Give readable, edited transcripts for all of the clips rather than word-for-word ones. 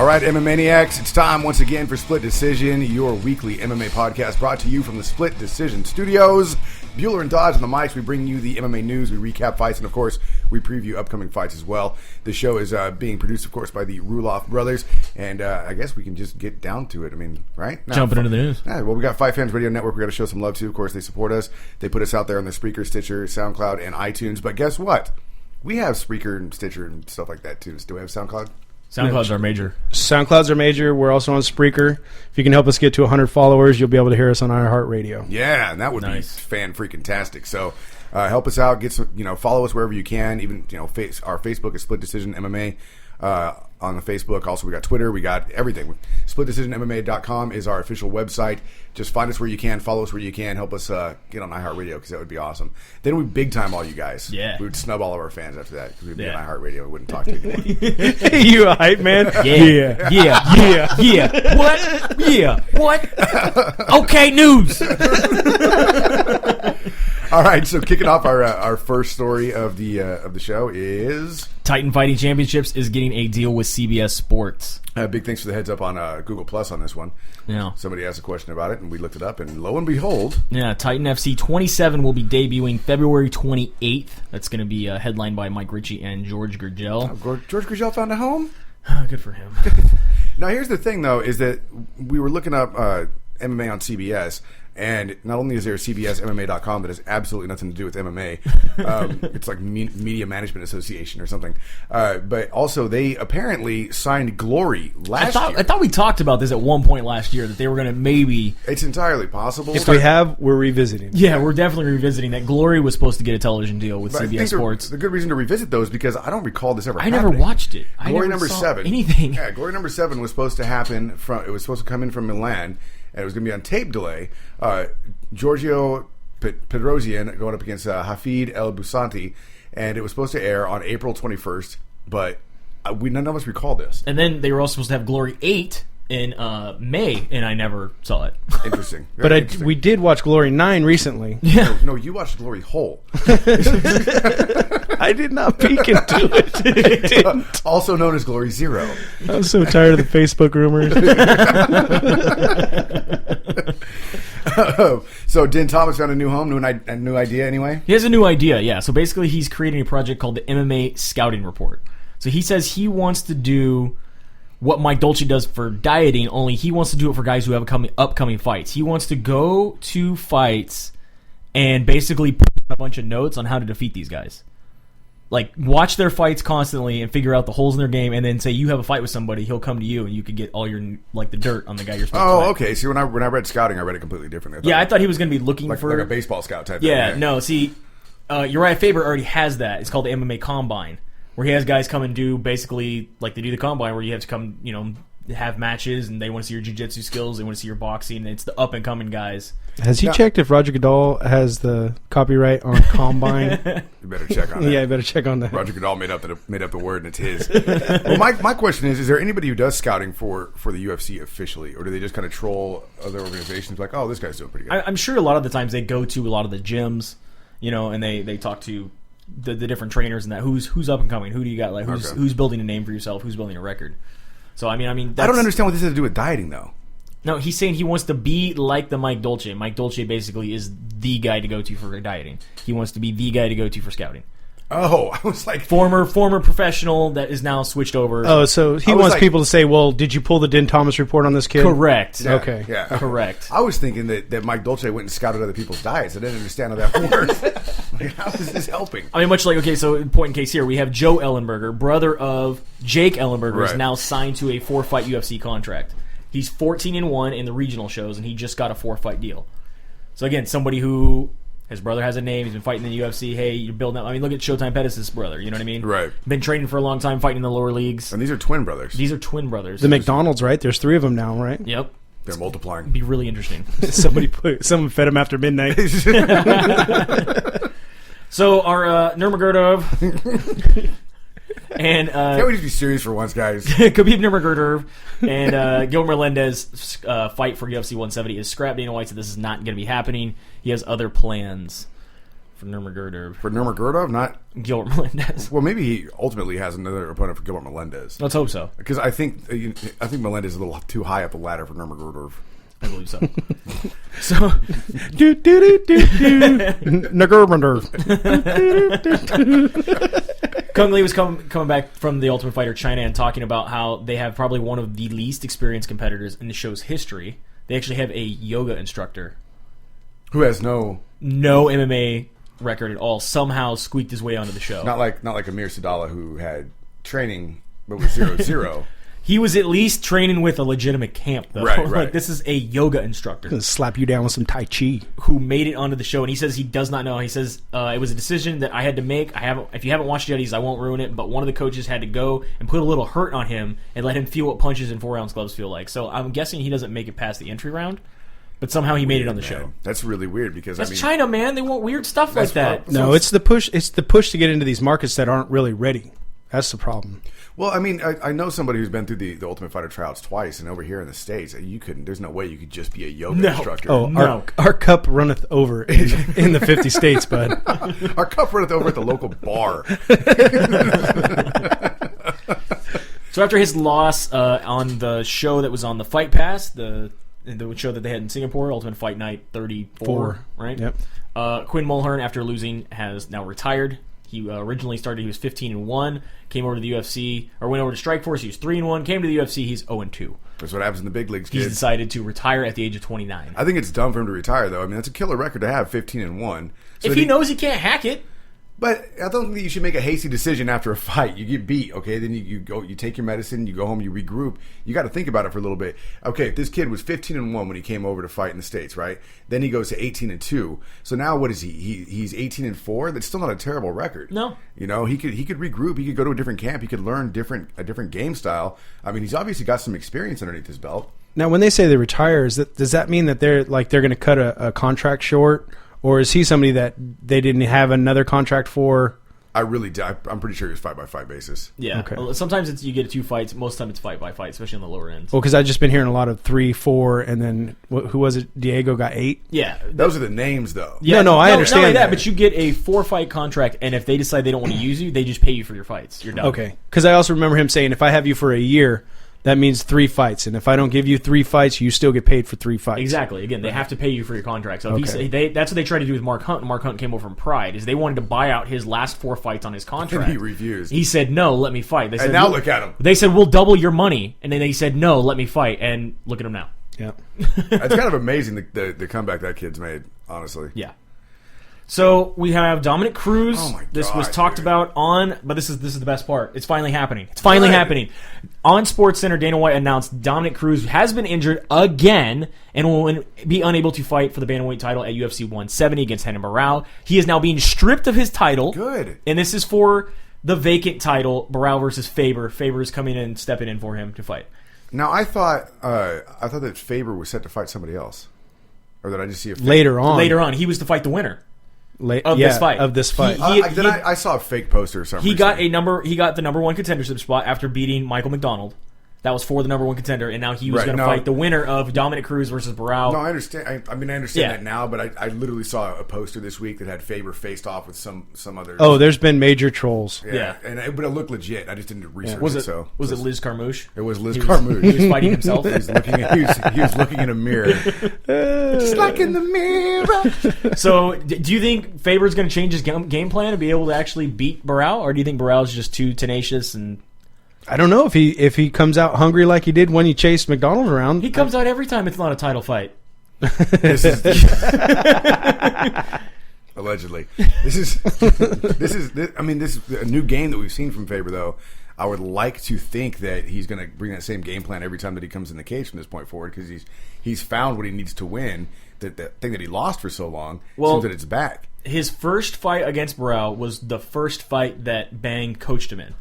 right, MMA Maniacs, it's time once again for Split Decision, your weekly MMA podcast brought to you from the Split Decision Studios. Bueller and Dodge on the mics. We bring you the MMA news, we recap fights, and of course, we preview upcoming fights as well. The show is being produced, of course, by the Ruloff brothers, and I guess we can just get down to it. I mean, right? Jumping into the news. Yeah, well, we got Fight Fans Radio Network. We got to show some love to. Of course, they support us. They put us out there on the Spreaker, Stitcher, SoundCloud, and iTunes. But guess what? We have Spreaker and Stitcher and stuff like that too. Do we have SoundCloud? SoundClouds are major. SoundClouds are major. We're also on Spreaker. If you can help us get to 100 followers, you'll be able to hear us on iHeartRadio. Yeah, and that would be fan-freaking-tastic. So help us out. Get some, follow us wherever you can. Even our Facebook is Split Decision MMA on the Facebook. Also, we got Twitter. We got everything. SplitDecisionMMA.com is our official website. Just find us where you can. Follow us where you can. Help us get on iHeartRadio because that would be awesome. Then we'd big time all you guys. Yeah. We would snub all of our fans after that because we'd be on iHeartRadio. We wouldn't talk to you anymore. You a hype man? Yeah. What? Yeah. What? Okay, news. All right, so kicking off our first story of the show is Titan Fighting Championships is getting a deal with CBS Sports. Big thanks for the heads up on Google Plus on this one. Yeah. Somebody asked a question about it, and we looked it up, and lo and behold. Yeah, Titan FC 27 will be debuting February 28th. That's going to be headlined by Mike Ritchie and George Gurgel. George Gurgel found a home? Good for him. Now, here's the thing, though, is that we were looking up MMA on CBS, and not only is there CBSMMA.com that has absolutely nothing to do with MMA, it's like Media Management Association or something, but also they apparently signed Glory last year. I thought we talked about this at one point last year, that they were going to maybe... It's entirely possible. If we have, we're revisiting. Yeah, we're definitely revisiting that. Glory was supposed to get a television deal with CBS Sports. The good reason to revisit those because I don't recall this ever happening. I never watched it. Glory number 7. Anything. Yeah, Glory number 7 was supposed to happen it was supposed to come in from Milan, and it was going to be on tape delay. Giorgio Pedrosian going up against Hafid El Busanti, and it was supposed to air on April 21st, but none of us recall this. And then they were also supposed to have Glory 8 in May, and I never saw it. Interesting. But we did watch Glory 9 recently. Yeah. No, you watched Glory whole. I did not peek into it. Also known as Glory 0. I'm so tired of the Facebook rumors. So Din Thomas found a new home, a new idea anyway? He has a new idea, yeah. So basically he's creating a project called the MMA Scouting Report. So he says he wants to do what Mike Dolce does for dieting, only he wants to do it for guys who have upcoming fights. He wants to go to fights and basically put a bunch of notes on how to defeat these guys. Like, watch their fights constantly and figure out the holes in their game, and then say you have a fight with somebody, he'll come to you, and you could get all your, the dirt on the guy you're supposed to fight. Oh, okay. See, when I read scouting, I read it completely differently. I thought he was going to be looking for... Like a baseball scout type thing. Yeah, no, see, Uriah Faber already has that. It's called the MMA Combine, where he has guys come and do, basically, like they do the Combine, where you have to come, have matches, and they want to see your jiu-jitsu skills, they want to see your boxing, and it's the up-and-coming guys. Has he checked if Roger Goodall has the copyright on Combine? You better check on that. Yeah, you better check on that. Roger Goodall made up the word, and it's his. Well, my question is there anybody who does scouting for the UFC officially, or do they just kind of troll other organizations like, oh, this guy's doing pretty good? I'm sure a lot of the times they go to a lot of the gyms, and they talk to the different trainers and that. Who's up and coming? Who do you got? Like who's building a name for yourself? Who's building a record? So I mean, that's, I don't understand what this has to do with dieting, though. No, he's saying he wants to be like the Mike Dolce. Mike Dolce basically is the guy to go to for dieting. He wants to be the guy to go to for scouting. Oh, I was like... Former professional that is now switched over. Oh, so he wants people to say, well, did you pull the Din Thomas report on this kid? Correct. Yeah, okay. Yeah. Correct. I was thinking that Mike Dolce went and scouted other people's diets. I didn't understand how that worked. Like, how is this helping? I mean, much like, okay, so point in case here, we have Joe Ellenberger, brother of Jake Ellenberger, is now signed to a 4-fight UFC contract. He's 14-1 in the regional shows, and he just got a 4-fight deal. So again, somebody who his brother has a name, he's been fighting in the UFC. Hey, you're building up. I mean, look at Showtime Pettis' brother. You know what I mean? Right. Been training for a long time, fighting in the lower leagues. And these are twin brothers. The McDonald's, right? There's 3 of them now, right? Yep. They're multiplying. It'd be really interesting. Someone fed him after midnight. So our Nurmagomedov and can't we just be serious for once, guys? Khabib Nurmagomedov and Gilbert Melendez fight for UFC 170 is scrapped. Dana White said this is not going to be happening. He has other plans for Nurmagomedov. For Nurmagomedov, not Gilbert Melendez. well. Maybe he ultimately has another opponent for Gilbert Melendez. Let's hope so. Because I think Melendez is a little too high up the ladder for Nurmagomedov. I believe so. So, Kung Lee was coming back from the Ultimate Fighter China and talking about how they have probably one of the least experienced competitors in the show's history. They actually have a yoga instructor Who has no MMA record at all. Somehow squeaked his way onto the show. not like Amir Sadallah, who had training but was 0-0. He was at least training with a legitimate camp, though. Right. Like, this is a yoga instructor Gonna slap you down with some Tai Chi. who made it onto the show, and he says he does not know. He says it was a decision that I had to make. If you haven't watched Jetties, I won't ruin it. But one of the coaches had to go and put a little hurt on him and let him feel what punches in 4-ounce gloves feel like. So I'm guessing he doesn't make it past the entry round, but somehow he made it on the show. That's really weird because That's China, man. They want weird stuff like that. No, it's the push. It's the push to get into these markets that aren't really ready. That's the problem. Well, I mean, I know somebody who's been through the Ultimate Fighter tryouts twice, and over here in the States, you couldn't. There's no way you could just be a yoga instructor. Oh, No. our cup runneth over in the 50 states, bud. Our cup runneth over at the local bar. So after his loss on the show that was on the Fight Pass, the show that they had in Singapore, Ultimate Fight Night 34, right? Yep. Quinn Mulhern, after losing, has now retired. He originally started, he was 15-1, came over to the UFC, or went over to Strikeforce, he was 3-1, came to the UFC, he's 0-2. That's what happens in the big leagues, He's kids. decided to retire at the age of 29. I think it's dumb for him to retire, though. I mean, that's a killer record to have, 15-1. So If he knows he can't hack it, But I don't think you should make a hasty decision after a fight. You get beat, okay? Then you go, you take your medicine, you go home, you regroup. You got to think about it for a little bit. Okay, if this kid was 15-1 when he came over to fight in the States, right? Then he goes to 18-2. So now what is he? He's 18-4. That's still not a terrible record. No. You know, he could regroup. He could go to a different camp. He could learn a different game style. I mean, he's obviously got some experience underneath his belt. Now, when they say they retire, does that mean that they're going to cut a contract short, or is he somebody that they didn't have another contract for? I really do. I'm pretty sure it's fight-by-fight basis. Yeah. Okay. Well, sometimes you get 2 fights. Most of the time it's fight by fight, especially on the lower ends. Well, because I've just been hearing a lot of 3, 4, and then who was it? Diego got 8. Yeah. Those are the names, though. Yeah, No, I understand Not only that, that. but you get a 4-fight contract, and if they decide they don't want to use you, they just pay you for your fights. You're done. Okay. Because I also remember him saying, if I have you for a year, that means 3 fights, and if I don't give you 3 fights, you still get paid for 3 fights. Exactly. Again, they have to pay you for your contract. So if Okay. that's what they tried to do with Mark Hunt. Mark Hunt came over from Pride. Is they wanted to buy out his last 4 fights on his contract. And he refused. He said, "No, let me fight." They said, And now look at him. They said, "We'll double your money," and then they said, "No, let me fight." And look at him now. Yeah. It's kind of amazing the comeback that kid's made, honestly. Yeah. So we have Dominic Cruz. Oh my This was God, talked dude. about but this is the best part. It's finally happening. It's finally Right. happening. On SportsCenter, Dana White announced Dominic Cruz has been injured again and will be unable to fight for the bantamweight title at UFC 170 against Renan Barão. He is now being stripped of his title. Good. And this is for the vacant title, Barão versus Faber. Faber is coming in and stepping in for him to fight. Now, I thought that Faber was set to fight somebody else. Or did I just see a Later on. Later on, he was to fight the winner. Of this fight. Of this fight. I saw a fake poster or something. He got the number 1 contendership spot after beating Michael McDonald. That was for the number 1 contender, and now he was Right, going to fight the winner of Dominic Cruz versus Barão. No, I understand. I understand Yeah. that now, but I literally saw a poster this week that had Faber faced off with some other. Oh, there's been major trolls. Yeah. but it looked legit. I just didn't research Was it. it So was it Liz Carmouche? It was Liz He Carmouche. was fighting himself. He was looking in a mirror, just like in the mirror. So, do you think Faber's going to change his game plan to be able to actually beat Barão, or do you think Barão's just too tenacious and I don't know if he comes out hungry like he did when he chased McDonald around. he comes out every time it's not a title fight? This is allegedly. This is a new game that we've seen from Faber, though. I would like to think that he's going to bring that same game plan every time that he comes in the cage from this point forward, because he's found what he needs to win. That thing that he lost for so long seems that it's back. His first fight against Barão was the first fight that Bang coached him in.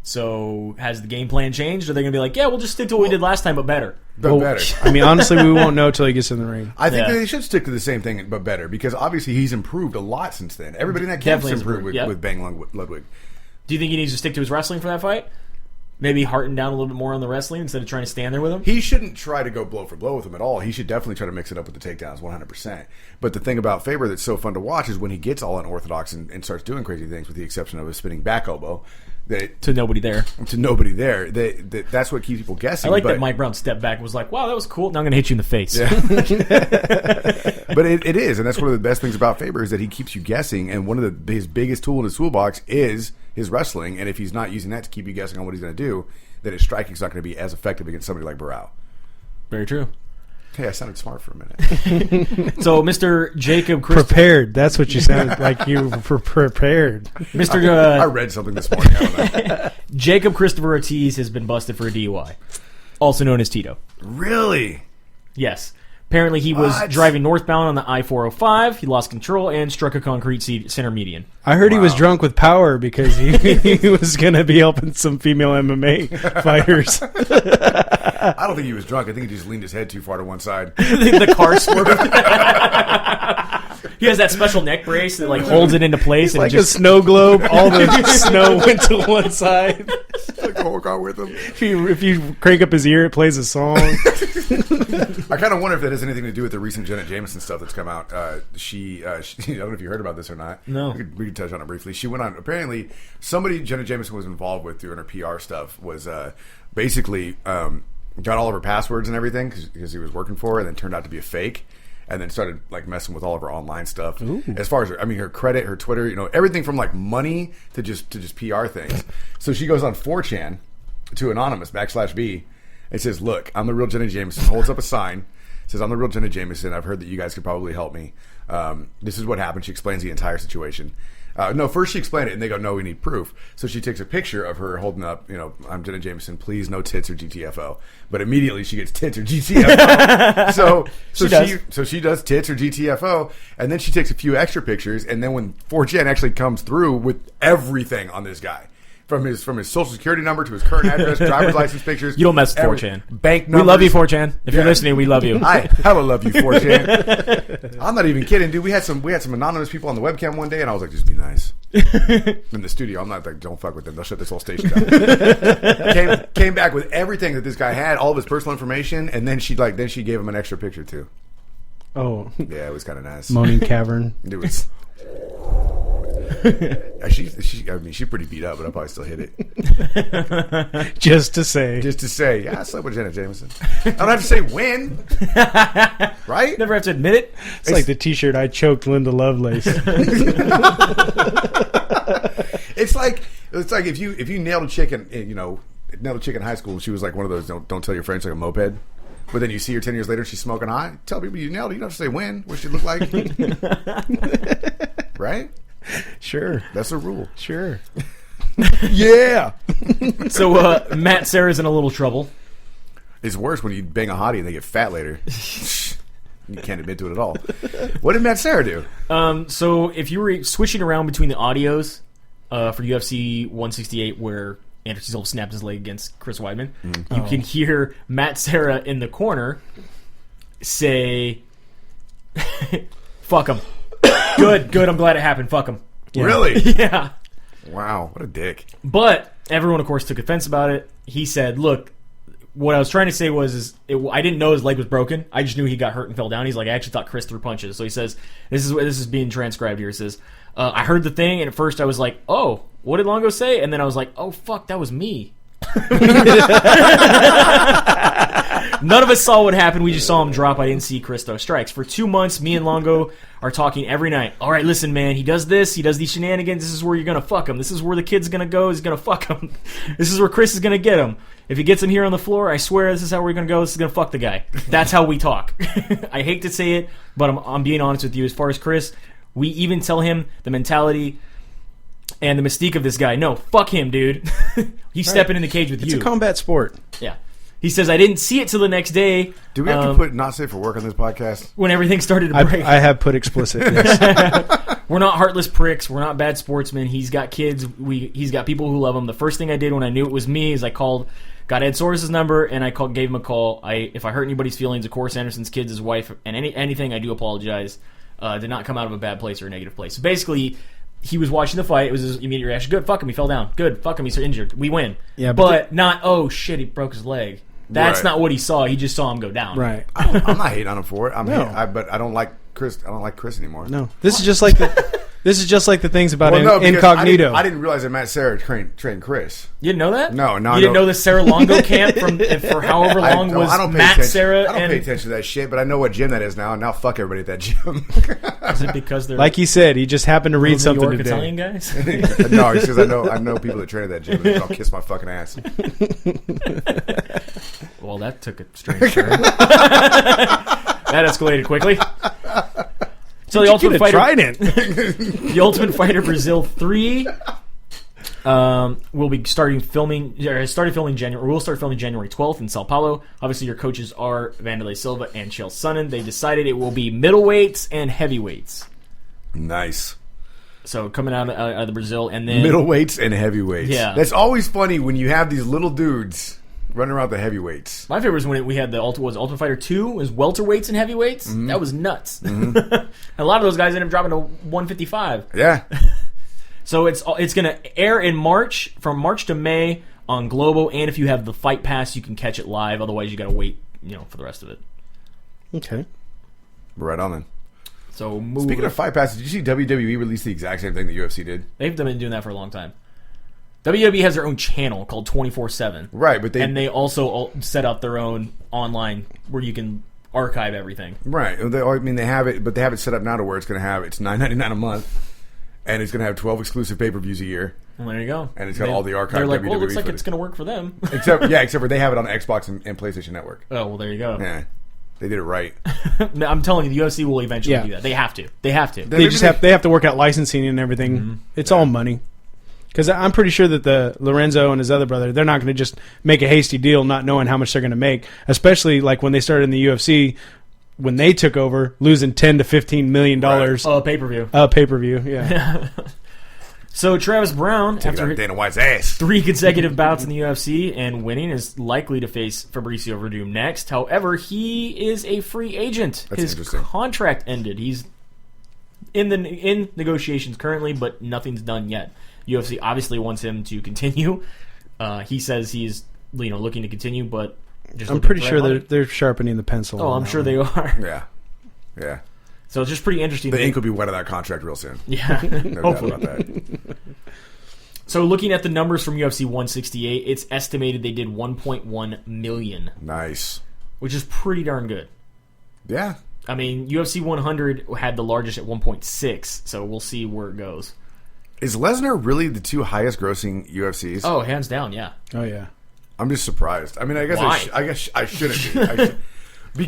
So, has the game plan changed? Or are they going to be like, yeah, we'll just stick to what we did last time, but better? But better. I mean, honestly, we won't know till he gets in the ring. I think Yeah. that they should stick to the same thing, but better, because obviously he's improved a lot since then. Everybody in that camp's Definitely improved improved, with Bang Ludwig. Do you think he needs to stick to his wrestling for that fight? maybe hearten down a little bit more on the wrestling instead of trying to stand there with him? He shouldn't try to go blow for blow with him at all. He should definitely try to mix it up with the takedowns 100%. But the thing about Faber that's so fun to watch is when he gets all unorthodox and starts doing crazy things, with the exception of a spinning back elbow. To nobody there. That's what keeps people guessing. I like that Mike Brown stepped back and was like, wow, that was cool. Now I'm going to hit you in the face. Yeah. But it is, and that's one of the best things about Faber is that he keeps you guessing, and one of his biggest tool in his toolbox is his wrestling, and if he's not using that to keep you guessing on what he's going to do, then his striking's not going to be as effective against somebody like Browne. Very true. Hey, I sounded smart for a minute. So, Mr. Jacob Christopher... Prepared. That's what you sounded like. You were prepared. I read something this morning. I don't know. Jacob Christopher Ortiz has been busted for a DUI, also known as Tito. Really? Yes. Apparently, he was driving northbound on the I-405. He lost control and struck a concrete center median. I heard he was drunk with power because he was going to be helping some female MMA fighters. I don't think he was drunk. I think he just leaned his head too far to one side. The car swerved. He has that special neck brace that holds it into place. It's like a snow globe. All the snow went to one side. Like the whole car with him. If you crank up his ear, it plays a song. I kind of wonder if that has anything to do with the recent Janet Jameson stuff that's come out. She I don't know if you heard about this or not. No. We could touch on it briefly. She went on, apparently, somebody Janet Jameson was involved with doing her PR stuff was basically got all of her passwords and everything because he was working for her, and then turned out to be a fake. And then started messing with all of her online stuff. Ooh. As far as her credit, her Twitter, everything from money to just PR things. So she goes on 4chan to Anonymous /B and says, "Look, I'm the real Jenna Jameson." Holds up a sign, says, "I'm the real Jenna Jameson. I've heard that you guys could probably help me. This is what happened." She explains the entire situation. No, first she explained it, and they go, "No, we need proof." So she takes a picture of her holding up, "I'm Jenna Jameson. Please, no tits or GTFO." But immediately she gets tits or GTFO. so she does tits or GTFO, and then she takes a few extra pictures, and then when 4chan actually comes through with everything on this guy. From his social security number to his current address, driver's license pictures. You don't mess with 4chan. Bank numbers. We love you, 4chan. If you're listening, we love you. I hella love you, 4chan. I'm not even kidding, dude. We had some anonymous people on the webcam one day, and I was like, just be nice. In the studio, I'm not like, don't fuck with them. They'll shut this whole station down. Came back with everything that this guy had, all of his personal information, and then she gave him an extra picture too. Oh, yeah, it was kind of nice. Moaning Cavern. It was. She's pretty beat up, but I'll probably still hit it. Just to say, yeah, I slept with Jenna Jameson. I don't have to say when, right? Never have to admit it. It's like the T-shirt "I choked Linda Lovelace." It's like if you nailed a chick in high school, she was like one of those don't tell your friends, like a moped. But then you see her 10 years later, she's smoking hot. Tell people you nailed it. You don't have to say when, what she look like. Right? Sure. That's a rule. Sure. Yeah. So Matt Serra's in a little trouble. It's worse when you bang a hottie and they get fat later. You can't admit to it at all. What did Matt Serra do? So if you were switching around between the audios for UFC 168 where Anderson Silva snapped his leg against Chris Weidman, you can hear Matt Serra in the corner say, "Fuck him." Good. I'm glad it happened. Fuck him. Yeah. Really? Yeah. Wow, what a dick. But everyone, of course, took offense about it. He said, "Look, what I was trying to say was, I didn't know his leg was broken. I just knew he got hurt and fell down." He's like, "I actually thought Chris threw punches." So he says, this is being transcribed here. He says, "I heard the thing, and at first I was like, oh, what did Longo say?" And then I was like, oh, fuck, that was me." None of us saw what happened. We just saw him drop. I didn't see Chris throw strikes. For 2 months, me and Longo are talking every night. "All right, listen, man. He does this. He does these shenanigans. This is where you're going to fuck him. This is where the kid's going to go. He's going to fuck him. This is where Chris is going to get him. If he gets him here on the floor, I swear this is how we're going to go. This is going to fuck the guy." That's how we talk. I hate to say it, but I'm being honest with you. As far as Chris, we even tell him the mentality and the mystique of this guy. No, fuck him, dude. He's stepping in the cage with you. It's a combat sport. Yeah. He says, "I didn't see it till the next day." Do we have to put not safe for work on this podcast? When everything started to break. I have put explicit, yes. We're not heartless pricks. We're not bad sportsmen. He's got kids. He's got people who love him. The first thing I did when I knew it was me is I got Ed Soares' number, and I gave him a call. If I hurt anybody's feelings, of course, Anderson's kids, his wife, and anything, I do apologize. Did not come out of a bad place or a negative place. So basically, he was watching the fight. It was his immediate reaction. Good, fuck him. He fell down. Good, fuck him. He's injured. We win. Yeah, but not, oh, shit, he broke his leg. That's Right. not what he saw. He just saw him go down. Right. I'm not hating on him for it. No. But I don't like Chris. I don't like Chris anymore. No. This is just like the things about Because Incognito. I didn't realize that Matt Serra trained Chris. You didn't know that? No, You didn't know the Serra Longo camp for however long was I don't pay Matt attention. Serra? I don't and pay attention to that shit, but I know what gym that is now. And now fuck everybody at that gym. Is it because they're Like he said, he just happened to read New something York today. Italian guys? No, it's because I know people that train at that gym. And I'll kiss my fucking ass. Well, that took a strange turn. That escalated quickly. So the Ultimate Fighter, Trident. the Ultimate Fighter Brazil 3, will be starting filming. Or started filming January. We'll start filming January 12th in Sao Paulo. Obviously, your coaches are Vanderlei Silva and Chael Sonnen. They decided it will be middleweights and heavyweights. Nice. So coming out of the Brazil, and then Middleweights and heavyweights. Yeah. That's always funny when you have these little dudes running around the heavyweights. My favorite was when we had the Ultimate Fighter 2 was welterweights and heavyweights. Mm-hmm. That was nuts. A lot of those guys ended up dropping to 155. Yeah. So it's going to air in March, from March to May on Globo, and if you have the Fight Pass, you can catch it live. Otherwise, you got to wait, for the rest of it. Okay. Right on then. So Speaking of Fight Pass, did you see WWE release the exact same thing that UFC did? they've been doing that for a long time. WWE has their own channel called 24/7. Right, but they also set up their own online where you can archive everything. Right. They have it, but they have it set up now to where it's $9.99 a month, and it's going to have 12 exclusive pay-per-views a year. Well, there you go. And it's got all the archived They're like, WWE well, looks like footage. it's going to work for them. except for they have it on Xbox and PlayStation Network. Oh, well, there you go. Yeah, they did it right. I'm telling you, the UFC will eventually Yeah. do that. They have to. They have to. They have to work out licensing and everything. It's all money. Because I'm pretty sure that the Lorenzo and his other brother, they're not going to just make a hasty deal not knowing how much they're going to make. Especially like when they started in the UFC, when they took over, losing $10 to $15 million Pay-per-view. pay-per-view. Yeah. So Travis Browne, Take it after out Dana White's ass. 3 consecutive bouts in the UFC and winning, is likely to face Fabricio Verdum next. However, he is a free agent. That's His interesting. contract ended. He's in negotiations currently, but nothing's done yet. UFC obviously wants him to continue. He says he's looking to continue, but just I'm looking pretty for sure that money. they're sharpening the pencil. Oh, on I'm that sure one. they are. Yeah. Yeah. So it's just pretty interesting. The ink will be wet on that contract real soon. Yeah, No hopefully. doubt about that. So looking at the numbers from UFC 168, it's estimated they did 1.1 million, Nice. which is pretty darn good. Yeah. I mean, UFC 100 had the largest at 1.6, so we'll see where it goes. Is Lesnar really the 2 highest grossing UFCs? Oh, hands down, yeah. Oh, yeah. I'm just surprised. I mean, I guess Why? I guess I shouldn't be.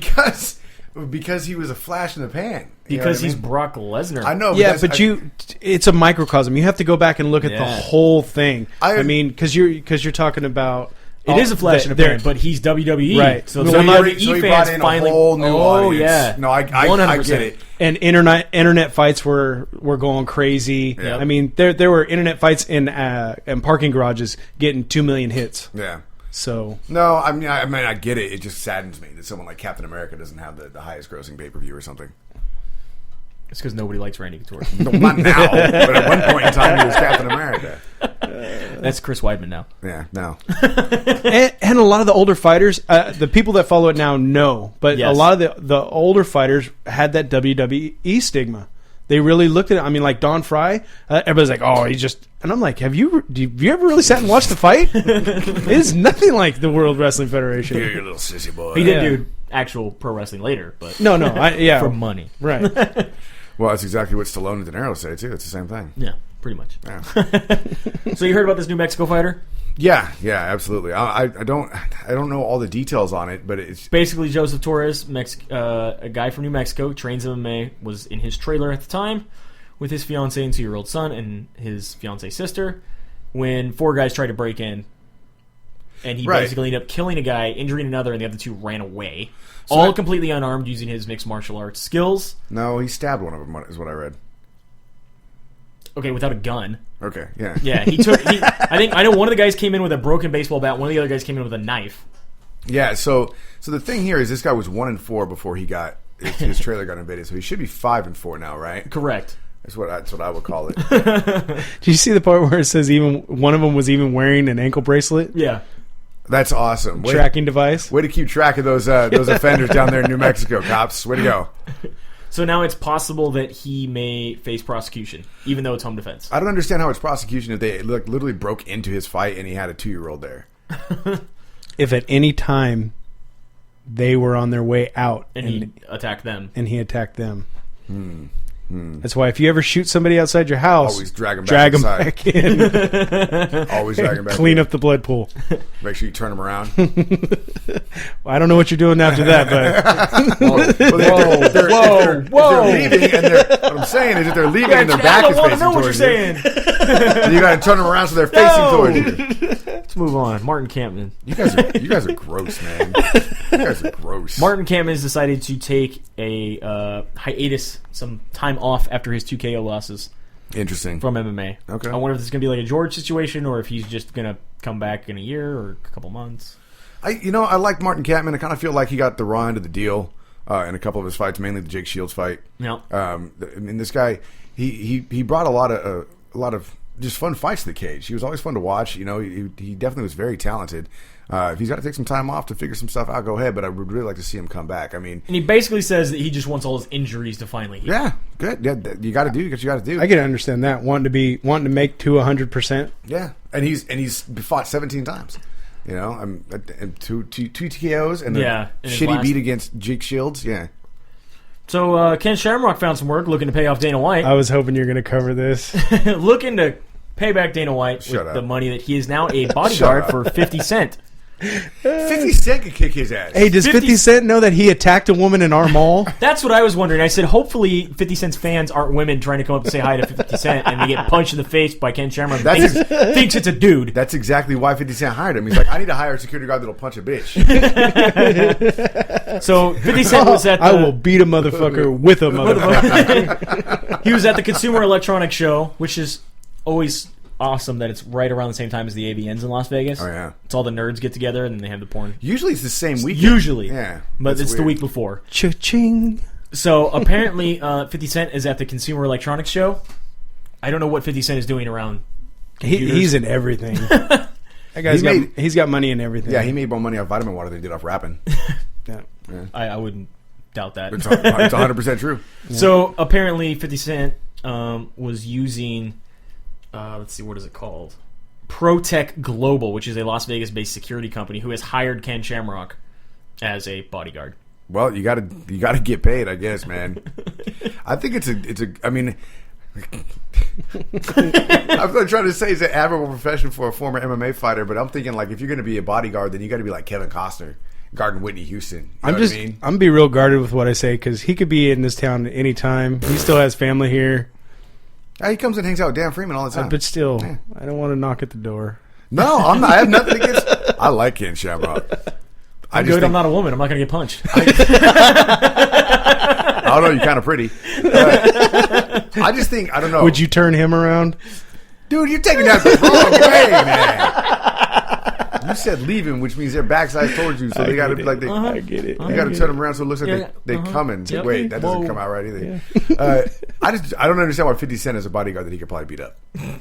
Because he was a flash in the pan. You know Because what I he's mean? Brock Lesnar. I know. Yeah, that's- but it's a microcosm. You have to go back and look at the Yeah. whole thing. I mean, because you're talking about It is a flash in the they're- pan, but he's WWE. Right. So So the he WWE brought fans in finally. a whole new audience. Yeah. No, I 100%. get it. And internet fights were going crazy. Yeah. I mean, there were internet fights in parking garages getting 2 million hits. Yeah. So No, I mean, I get it. It just saddens me that someone like Captain America doesn't have the highest grossing pay-per-view or something. It's because nobody likes Randy Couture. No, not now, but at one point in time, he was Captain America. That's Chris Weidman now. Yeah, no. and a lot of the older fighters, the people that follow it now know, but Yes. a lot of the older fighters had that WWE stigma. They really looked at it. I mean, like Don Fry, everybody's like, "Oh, he just," and I'm like, "Have you ever really sat and watched the fight? It is nothing like the World Wrestling Federation." You're a little sissy boy. He did Yeah. do actual pro wrestling later, but No, yeah, for money. right. Well, that's exactly what Stallone and De Niro say too. It's the same thing. Yeah, pretty much. Yeah, So you heard about this New Mexico fighter? yeah, absolutely. I don't know all the details on it, but it's Basically, Joseph Torres, a guy from New Mexico, trains MMA, was in his trailer at the time with his fiancée and 2-year-old son and his fiancée's sister when 4 guys tried to break in. And he Right. basically ended up killing a guy, injuring another, and the other 2 ran away. All completely unarmed using his mixed martial arts skills. no. He stabbed one of them, is what I read. Okay, without a gun. Okay, yeah, Yeah, I know one of the guys came in with a broken baseball bat, one of the other guys came in with a knife. yeah. So the thing here is, this guy was 1-4 before he got his trailer got invaded, so he should be 5-4 now, right? Correct. That's what I would call it. Did you see the part where it says even one of them was even wearing an ankle bracelet? Yeah. That's awesome. Tracking device. Way to keep track of those offenders down there in New Mexico, cops. Way to go. So now it's possible that he may face prosecution, even though it's home defense. I don't understand how it's prosecution if they literally broke into his fight and he had a 2-year-old there. If at any time they were on their way out And he attacked them. and he attacked them. That's why if you ever shoot somebody outside your house, Always drag them back in. Always drag them back Clean in. up the blood pool. Make sure you turn them around. I don't know what you're doing after that, but Whoa. If they're leaving and what I'm saying is if they're leaving and their back is facing towards you, you got to turn them around so they're facing towards you. Let's move on. Martin Campman. You guys are gross, man. You guys are gross. Martin Campman has decided to take a hiatus, some time off after his 2 KO losses Interesting. from MMA. Okay. I wonder if this is going to be like a George situation or if he's just going to come back in a year or a couple months. I like Martin Kampman. I kind of feel like he got the raw end of the deal in a couple of his fights, mainly the Jake Shields fight. Yeah. I mean, this guy, he brought a lot of just fun fights to the cage. He was always fun to watch. He definitely was very talented. If he's got to take some time off to figure some stuff out, go ahead. But I would really like to see him come back. I mean, And he basically says that he just wants all his injuries to finally heal. yeah, good. Yeah, you got to do what you got to do. I can understand that wanting to make to 100%. Yeah, and he's fought 17 times. And two TKOs and Yeah, a in his shitty last- beat against Jake Shields. Yeah. So Ken Shamrock found some work looking to pay off Dana White. I was hoping you were going to cover this. Looking to pay back Dana White Shut with up. the money that he is now a bodyguard for 50 Cent. 50 Cent could kick his ass. Hey, does 50 Cent know that he attacked a woman in our mall? That's what I was wondering. I said, hopefully 50 Cent's fans aren't women trying to come up and say hi to 50 Cent and they get punched in the face by Ken Shamrock. Thinks it's a dude. That's exactly why 50 Cent hired him. He's like, I need to hire a security guard that'll punch a bitch. So 50 Cent was at the... I will beat a motherfucker with a motherfucker. He was at the Consumer Electronics Show, which is always awesome that it's right around the same time as the AVNs in Las Vegas. Oh, yeah. It's all the nerds get together and then they have the porn. Usually it's the same weekend. Usually. Yeah. But that's it's the weird. week before. Cha-ching. So apparently 50 Cent is at the Consumer Electronics Show. I don't know what 50 Cent is doing around computers. He's in everything. That guy's he's got money in everything. Yeah, he made more money off vitamin water than he did off rapping. Yeah. I wouldn't doubt that. It's 100% true. So apparently 50 Cent was using, let's see, what is it called? ProTech Global, which is a Las Vegas-based security company who has hired Ken Shamrock as a bodyguard. Well, you gotta get paid, I guess, man. I think it's a. I mean, I'm not trying to say it's an admirable profession for a former MMA fighter, but I'm thinking like if you're going to be a bodyguard, then you got to be like Kevin Costner guarding Whitney Houston. You know what I mean? I'm gonna be real guarded with what I say because he could be in this town at any time. He still has family here, Yeah, he comes and hangs out with Dan Freeman all the time. but still, I don't want to knock at the door. No, I'm not. I have nothing against. I like Ken Shamrock. I just Good, think, I'm not a woman. I'm not going to get punched. I don't know. You're kind of pretty. I just think I don't know. Would you turn him around? Dude, you're taking that the wrong way, man. You said leaving, which means their backside's towards you, so they got to be like they. I get it. You got to turn them around so it looks like they coming. Yep. Wait, that doesn't Whoa. come out right either. I don't understand why 50 Cent is a bodyguard that he could probably beat up.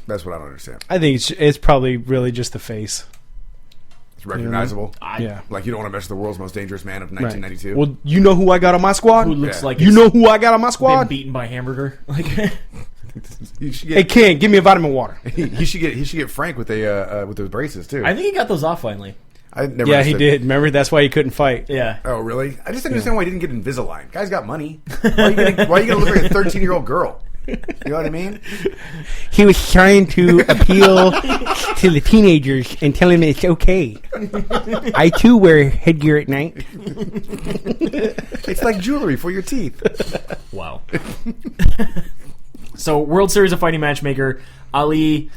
That's what I don't understand. I think it's probably really just the face. It's recognizable. Yeah. Like you don't want to mess with the world's most dangerous man of 1992. Right. Well, you know who I got on my squad? Who looks like You it's know who I got on my been squad? beaten by hamburger. Like, You should Hey, get, Ken, give me a vitamin water. he should get Frank with those braces too. I think he got those off finally. I never Yeah, he understood- did. Remember, that's why he couldn't fight. Yeah. Oh, really? I just didn't understand why he didn't get Invisalign. Guy's got money. Why are you gonna look like a 13-year-old girl? You know what I mean? He was trying to appeal to the teenagers and tell them it's okay. I too wear headgear at night. It's like jewelry for your teeth. Wow. So, World Series of Fighting matchmaker Ali,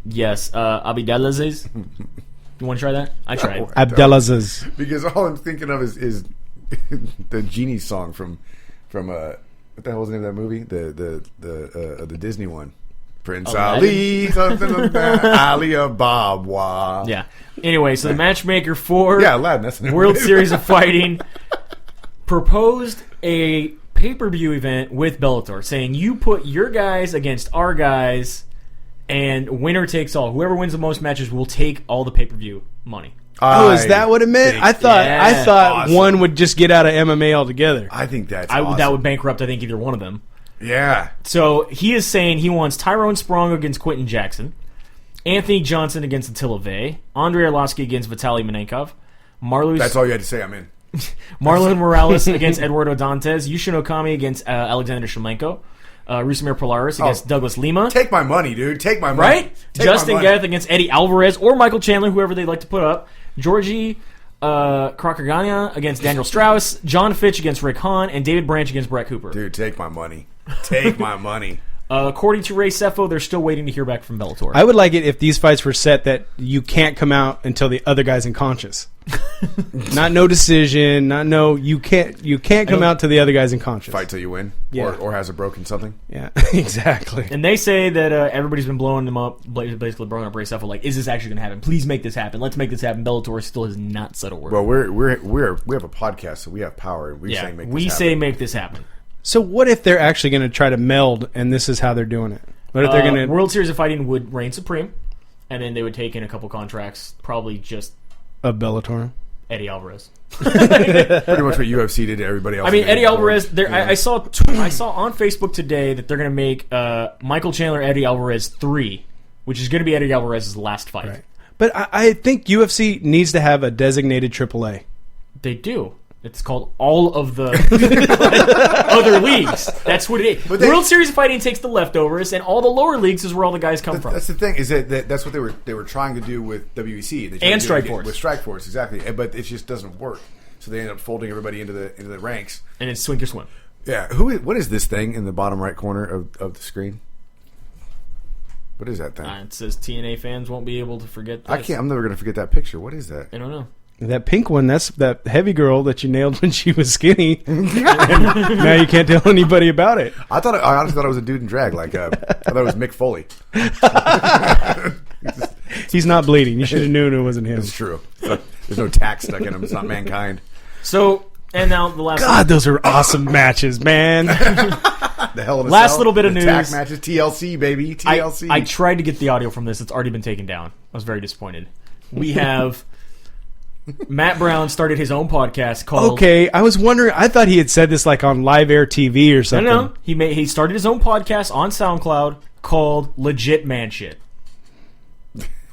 Abdelaziz. You want to try that? I tried. Abdelaziz. Because all I'm thinking of is the Genie song from what the hell was the name of that movie? The Disney one. Prince Ali, something like that. Ali Ababa. Yeah. Anyway, so the matchmaker for Yeah, Aladdin. That's the name World of it. Series of Fighting proposed a pay-per-view event with Bellator, saying you put your guys against our guys, and winner takes all. Whoever wins the most matches will take all the pay-per-view money. Oh, is that what it meant? I thought awesome. one would just get out of MMA altogether. I think that's awesome. That would bankrupt, I think, either one of them. Yeah. So he is saying he wants Tyrone Sprong against Quentin Jackson, Anthony Johnson against Attila Vey, Andrei Arlovsky against Vitaly Manenkov, That's all you had to say. I'm in. Marlon Morales against Eduardo Dantes, Yushin Okami against Alexander Shlemenko, Rusumir Polaris against Douglas Lima. Take my money, dude. Take my money. Right? Take Justin my money. Gaeth against Eddie Alvarez or Michael Chandler, whoever they'd like to put up. Georgie Krokagania against Daniel Strauss, John Fitch against Rick Hahn, and David Branch against Brett Cooper. Dude, take my money. Take my money. According to Ray Sefo, they're still waiting to hear back from Bellator. I would like it if these fights were set that you can't come out until the other guy's unconscious. Not no decision, you can't come out till the other guy's unconscious. Fight till you win. Yeah. Or has a broken something. Yeah, exactly. And they say that everybody's been blowing them up, basically blowing up Ray Sefo, like, is this actually going to happen? Please make this happen. Let's make this happen. Bellator still has not said a word. Well, we have a podcast, so we have power. We say make this happen. So what if they're actually going to try to meld, and this is how they're doing it? What if they're going to World Series of Fighting would reign supreme, and then they would take in a couple contracts, probably just a Bellator? Eddie Alvarez. Pretty much what UFC did to everybody else. I mean, Eddie Alvarez. I saw on Facebook today that they're going to make Michael Chandler Eddie Alvarez 3, which is going to be Eddie Alvarez's last fight. Right. But I think UFC needs to have a designated AAA. They do. It's called all of the other leagues. That's what it is. World Series of Fighting takes the leftovers, and all the lower leagues is where all the guys come from. That's the thing. Is that's what they were trying to do with WEC and Strikeforce. With Strikeforce, exactly. But it just doesn't work. So they end up folding everybody into the ranks. And it's swing or swim. Yeah. What is this thing in the bottom right corner of the screen? What is that thing? It says TNA fans won't be able to forget this. I'm never going to forget that picture. What is that? I don't know. That pink one, that's that heavy girl that you nailed when she was skinny. Now you can't tell anybody about it. I honestly thought it was a dude in drag. I thought it was Mick Foley. He's not bleeding. You should have known it wasn't him. It's true. There's no tack stuck in him. It's not Mankind. So, and now the last... God, those are awesome matches, man. The hell of a last little bit of news. Tack matches, TLC, baby. TLC. I tried to get the audio from this. It's already been taken down. I was very disappointed. We have... Matt Browne started his own podcast called... Okay, I was wondering... I thought he had said this like on live air TV or something. No. He started his own podcast on SoundCloud called Legit Man Shit.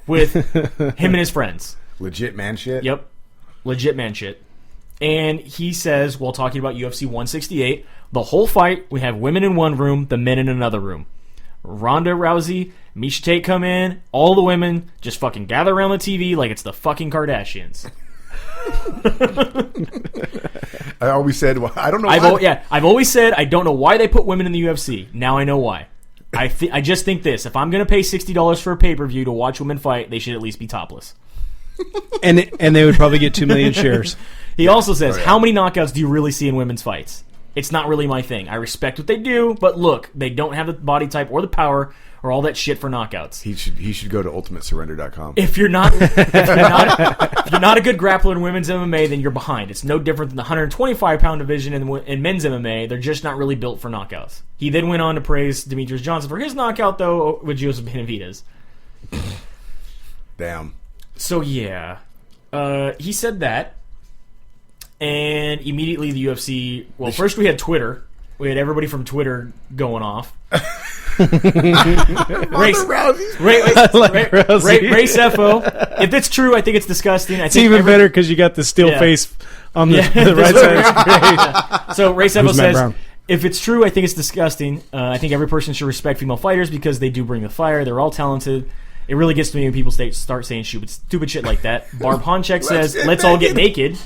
With him and his friends. Legit Man Shit? Yep. Legit Man Shit. And he says, while talking about UFC 168, the whole fight, we have women in one room, the men in another room. Ronda Rousey, Miesha Tate come in, all the women just fucking gather around the TV like it's the fucking Kardashians. I always said, I don't know why. I've always said I don't know why they put women in the UFC. Now I know why. I just think this. If I'm going to pay $60 for a pay-per-view to watch women fight, they should at least be topless. and they would probably get 2 million shares. He also says, how many knockouts do you really see in women's fights? It's not really my thing. I respect what they do, but look, they don't have the body type or the power or all that shit for knockouts. He should go to ultimatesurrender.com. If you're not a good grappler in women's MMA, then you're behind. It's no different than the 125-pound division in men's MMA. They're just not really built for knockouts. He then went on to praise Demetrius Johnson for his knockout, though, with Joseph Benavidez. Damn. So, yeah. He said that. And immediately the UFC... Well, first we had Twitter. We had everybody from Twitter going off. Ray Sefo. If it's true, I think it's disgusting. It's even better because you got the still face on the right side. So Ray Sefo says, if it's true, I think it's disgusting. I think every person should respect female fighters because they do bring the fire. They're all talented. It really gets to me when people start saying stupid shit like that. Barb Honchek says, let's all get naked.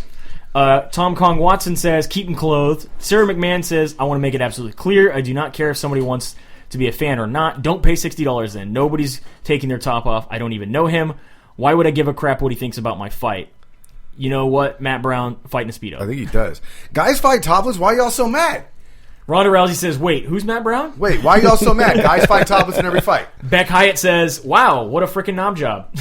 Tom Kong Watson says, keep them clothed. Sarah McMahon says, I want to make it absolutely clear. I do not care if somebody wants to be a fan or not. Don't pay $60 in. Nobody's taking their top off. I don't even know him. Why would I give a crap what he thinks about my fight? You know what? Matt Browne fighting a Speedo. I think he does. Guys fight topless. Why y'all so mad? Ronda Rousey says, wait, who's Matt Browne? Wait, why y'all so mad? Guys fight topless in every fight. Beck Hyatt says, wow, what a freaking knob job.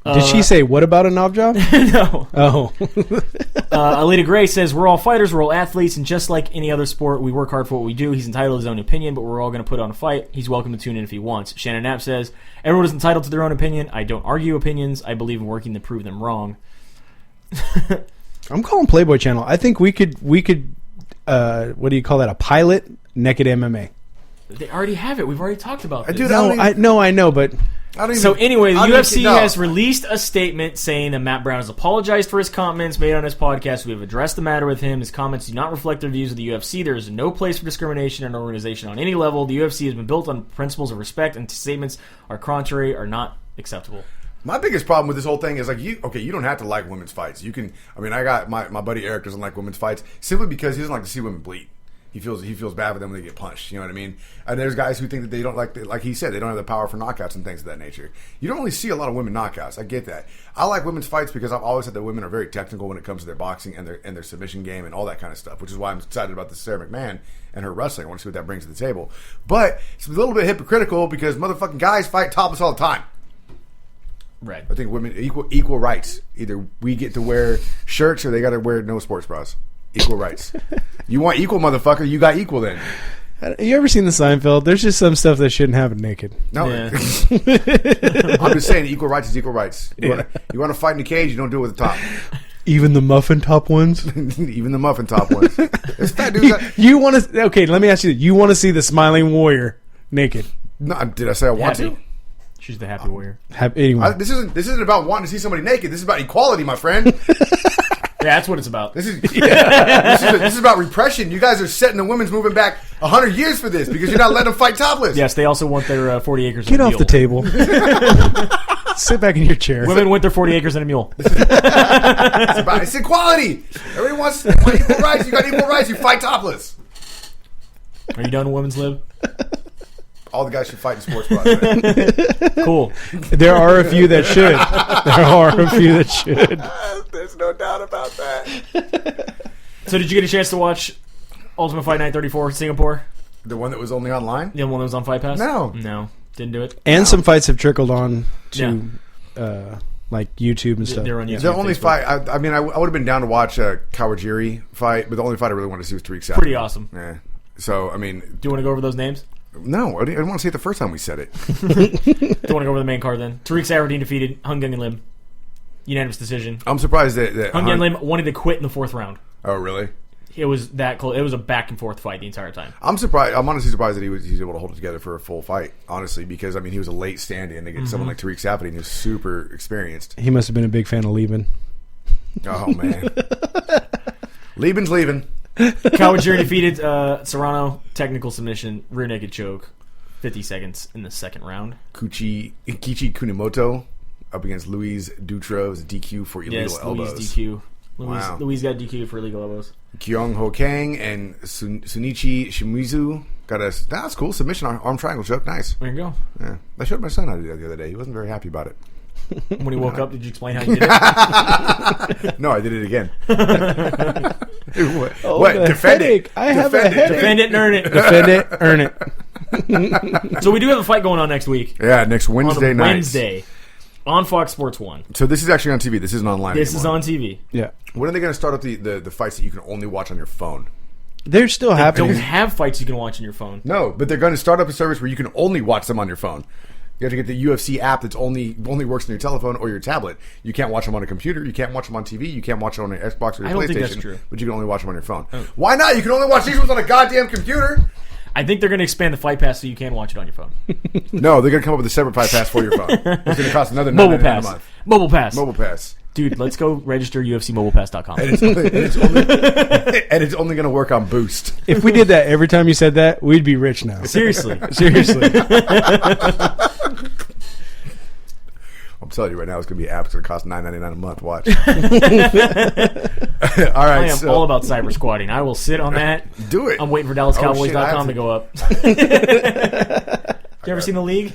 Did she say, what about a knob job? No. Oh. Alita Gray says, we're all fighters, we're all athletes, and just like any other sport, we work hard for what we do. He's entitled to his own opinion, but we're all going to put on a fight. He's welcome to tune in if he wants. Shannon Knapp says, everyone is entitled to their own opinion. I don't argue opinions. I believe in working to prove them wrong. I'm calling Playboy Channel. I think we could what do you call that, a pilot naked MMA? They already have it. We've already talked about this. Dude, I know, but... So anyway, the UFC has released a statement saying that Matt Browne has apologized for his comments made on his podcast. We have addressed the matter with him. His comments do not reflect the views of the UFC. There is no place for discrimination in an organization on any level. The UFC has been built on principles of respect, and statements are contrary are not acceptable. My biggest problem with this whole thing is like you don't have to like women's fights. You can. I mean, I got my buddy Eric doesn't like women's fights simply because he doesn't like to see women bleed. He feels bad for them when they get punched. You know what I mean? And there's guys who think that they don't like he said, they don't have the power for knockouts and things of that nature. You don't really see a lot of women knockouts. I get that. I like women's fights because I've always said that women are very technical when it comes to their boxing and their submission game and all that kind of stuff, which is why I'm excited about this Sarah McMahon and her wrestling. I want to see what that brings to the table. But it's a little bit hypocritical because motherfucking guys fight topless all the time. Right. I think women equal rights. Either we get to wear shirts or they got to wear no sports bras. Equal rights. You want equal, motherfucker? You got equal then. Have you ever seen the Seinfeld? There's just some stuff that shouldn't happen naked. No. Yeah. I'm just saying equal rights is equal rights. You want to fight in the cage, you don't do it with the top. Even the muffin top ones? Even the muffin top ones. It's fat dudes. You want to... Okay, let me ask you. You want to see the smiling warrior naked? No, did I say I want Happy. to? She's the happy warrior. Anyway. This isn't about wanting to see somebody naked. This is about equality, my friend. Yeah, that's what it's about. This is about repression. You guys are setting the women's movement back 100 years for this because you're not letting them fight topless. Yes, they also want their 40 acres Get and a off mule. the table. Sit back in your chair. Women want their 40 acres and a mule. It's equality. Everybody wants equal rights. You got equal rights. You fight topless. Are you done with women's lib? All the guys should fight in sports bras. Right? Cool. There are a few that should. There's no doubt about that. So did you get a chance to watch Ultimate Fight Night 34 Singapore? The one that was only online? The one that was on Fight Pass? No. Didn't do it. And some fights have trickled on to like YouTube and stuff. They're on YouTube. The only Facebook. fight, I would have been down to watch a Kawajiri fight, but the only fight I really wanted to see was Tariq Savage. Pretty awesome. Yeah. So, I mean... Do you want to go over those names? No, I didn't want to say it the first time we said it. Do you want to go over the main card then? Tariq Savage defeated Hung Gung Lim. Unanimous decision. I'm surprised that Hung Gung Lim wanted to quit in the fourth round. Oh, really? It was that close. It was a back and forth fight the entire time. I'm surprised. I'm honestly surprised that he's able to hold it together for a full fight. Honestly, because I mean, he was a late stand-in to get someone like Tariq Savage, who's super experienced. He must have been a big fan of Lieben. Oh man, Lieben's leaving. Kawajiri defeated Serrano, technical submission, rear naked choke, 50 seconds in the second round. Kichi Kunimoto up against Luis Dutra. It was a DQ for illegal elbows. Luis DQ. Wow. Luis got DQ for illegal elbows. Kyung Ho Kang and Sunichi Shimizu got a... That's cool. Submission arm triangle choke. Nice. There you go. Yeah. I showed my son how to do that the other day. He wasn't very happy about it. When he woke up, did you explain how you did it? No, I did it again. What? Defend it. I have a headache. Defend it and earn it. Defend it, earn it. So we do have a fight going on next week. Yeah, next Wednesday night. Wednesday. On Fox Sports 1. So this is actually on TV. This isn't online This anymore. is on TV. Yeah. When are they going to start up the fights that you can only watch on your phone? They're still Don't happening. have fights you can watch on your phone. No, but they're going to start up a service where you can only watch them on your phone. You have to get the UFC app that's only works on your telephone or your tablet. You can't watch them on a computer. You can't watch them on TV. You can't watch it on your Xbox or your I don't PlayStation. think that's true. But you can only watch them on your phone. Oh. Why not? You can only watch these ones on a goddamn computer. I think they're going to expand the Fight Pass so you can watch it on your phone. No, they're going to come up with a separate Fight Pass for your phone. It's going to cost another Mobile $9.99 Pass. a month. Mobile Pass. Mobile Pass. Dude, let's go register UFCMobilePass.com. And it's only going to work on Boost. If we did that every time you said that, we'd be rich now. Seriously. Seriously. I'm telling you right now, it's going to be apps that cost $9.99 a month. Watch. All right. I am all about cyber squatting. I will sit on that. Do it. I'm waiting for DallasCowboys.com to go up. You ever seen the league?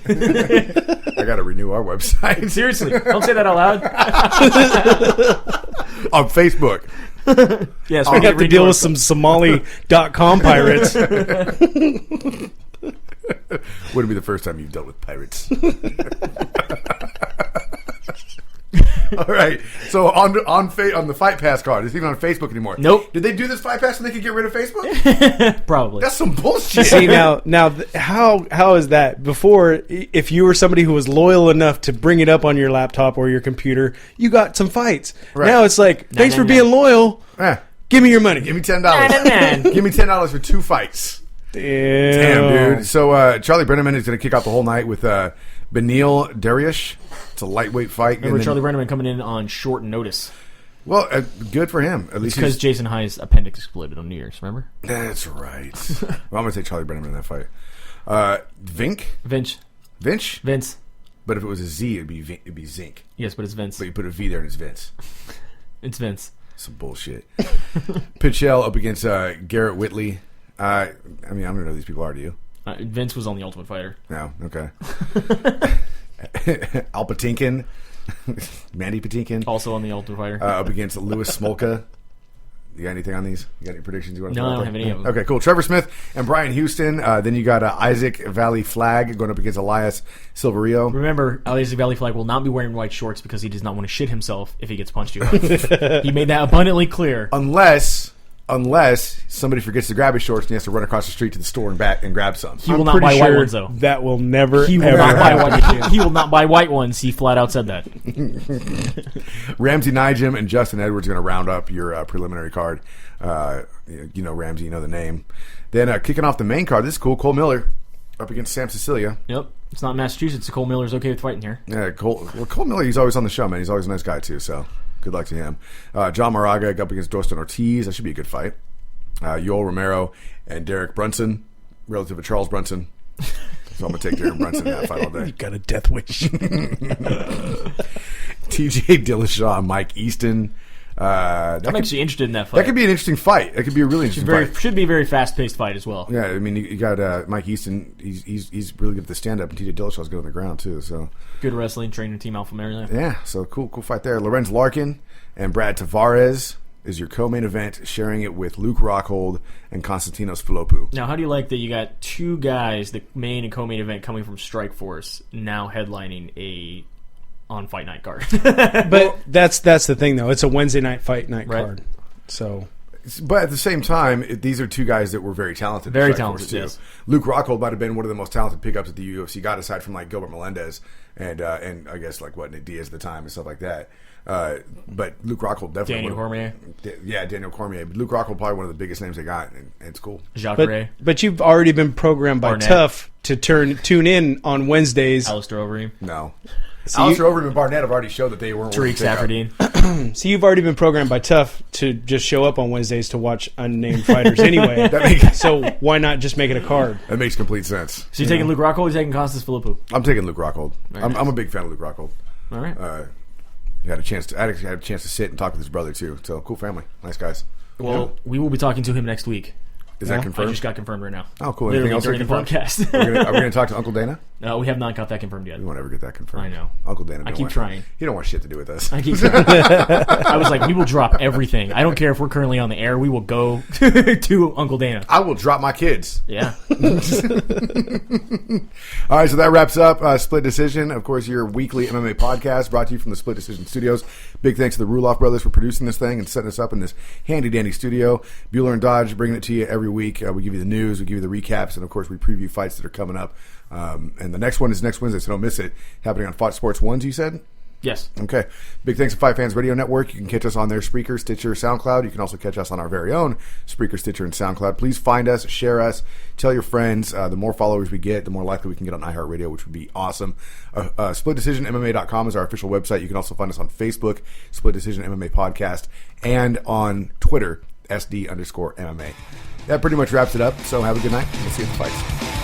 I got to renew our website. Seriously. Don't say that out loud. On Facebook. Yes, I have to deal with some Somali.com pirates. Wouldn't be the first time you've dealt with pirates. All right. So on the Fight Pass card, it's even on Facebook anymore. Nope. Did they do this Fight Pass so they could get rid of Facebook? Probably. That's some bullshit. See how is that? Before, if you were somebody who was loyal enough to bring it up on your laptop or your computer, you got some fights. Right. Now it's like, thanks for being loyal. Eh, Give me your money. give me $10. Give me $10 for 2 fights. Damn, dude. So Charlie Brenneman is going to kick out the whole night with Beneil Dariush. It's a lightweight fight. Remember Charlie Brenneman coming in on short notice. Well, good for him. At least because Jason Hye's appendix exploded on New Year's, remember? That's right. Well, I'm going to say Charlie Brenneman in that fight. Vince? Vince. But if it was a Z, it'd be Zinc. Yes, but it's Vince. But you put a V there and it's Vince. It's Vince. Some bullshit. Pichel up against Garrett Whitley. I mean, I don't know who these people are, do you? Vince was on The Ultimate Fighter. No, okay. Al Patinkin. Mandy Patinkin. Also on The Ultimate Fighter. Up against Louis Smolka. You got anything on these? You got any predictions you want to No, I don't have any of them. Okay, cool. Trevor Smith and Brian Houston. Then you got Isaac Valley Flag going up against Elias Silverio. Remember, Isaac Valley Flag will not be wearing white shorts because he does not want to shit himself if he gets punched too hard. He made that abundantly clear. Unless somebody forgets to grab his shorts and he has to run across the street to the store and back and grab some. He will not buy white ones, though. That will never. He will ever not buy white. He will not buy white ones. He flat out said that. Ramsey Nijim and Justin Edwards are going to round up your preliminary card. You know Ramsey, you know the name. Then kicking off the main card, this is cool. Cole Miller up against Sam Cecilia. Yep, it's not Massachusetts. So Cole Miller's okay with fighting here. Yeah, Cole Miller, he's always on the show, man. He's always a nice guy too. So good luck to him. John Moraga up against Dostan Ortiz. That should be a good fight. Yoel Romero and Derek Brunson, relative of Charles Brunson. So I'm going to take Derek Brunson in that fight all day. You got a death wish. TJ Dillashaw and Mike Easton. I'm actually interested in that fight. That could be an interesting fight. That could be a really interesting fight. Should be a very fast-paced fight as well. Yeah, I mean, you got Mike Easton. He's really good at the stand-up, and TJ Dillashaw's good on the ground, too. So good wrestling, training team Alpha Mary. Yeah, so cool fight there. Lorenz Larkin and Brad Tavares is your co-main event, sharing it with Luke Rockhold and Konstantinos Filopu. Now, how do you like that you got two guys, the main and co-main event, coming from Strikeforce, now headlining a on Fight Night card? But that's the thing, though. It's a Wednesday night Fight Night card. So, but at the same time, these are two guys that were very talented. Very talented, too. Yes. Luke Rockhold might have been one of the most talented pickups that the UFC got, aside from like Gilbert Melendez and I guess like Nick Diaz at the time and stuff like that. But Luke Rockhold definitely. Daniel Cormier. Yeah, Daniel Cormier. But Luke Rockhold probably one of the biggest names they got, and it's cool. Jacques Ray. But you've already been programmed by Barnett. Tough to tune in on Wednesdays. Alistair Overeem. No. So Alistair Overeem and Barnett have already showed that they weren't. Tariq Safardine. So you've already been programmed by Tough to just show up on Wednesdays to watch unnamed fighters anyway. So why not just make it a card? That makes complete sense. So you're taking Luke Rockhold or you're taking Costas Philippou? I'm taking Luke Rockhold. Nice. I'm a big fan of Luke Rockhold. All right. I had a chance to sit and talk with his brother too. So cool family, nice guys. Well, we will be talking to him next week. Is that confirmed? I just got confirmed right now. Oh, cool. Literally Anything else during the podcast. Are we going to talk to Uncle Dana? No, we have not got that confirmed yet. We won't ever get that confirmed. I know. Uncle Dana. I keep trying. He don't want shit to do with us. I keep trying. I was like, we will drop everything. I don't care if we're currently on the air. We will go to Uncle Dana. I will drop my kids. Yeah. All right, so that wraps up Split Decision. Of course, your weekly MMA podcast brought to you from the Split Decision Studios. Big thanks to the Ruloff brothers for producing this thing and setting us up in this handy-dandy studio. Bueller and Dodge bringing it to you every week. We give you the news, we give you the recaps, and of course, we preview fights that are coming up. And the next one is next Wednesday, so don't miss it. Happening on Fox Sports 1, you said? Yes. Okay. Big thanks to Fight Fans Radio Network. You can catch us on their Spreaker, Stitcher, SoundCloud. You can also catch us on our very own Spreaker, Stitcher, and SoundCloud. Please find us, share us, tell your friends. The more followers we get, the more likely we can get on iHeartRadio, which would be awesome. SplitDecisionMMA.com is our official website. You can also find us on Facebook, Split Decision MMA Podcast, and on Twitter, SD_MMA. That pretty much wraps it up. So have a good night. We'll see you at the fights.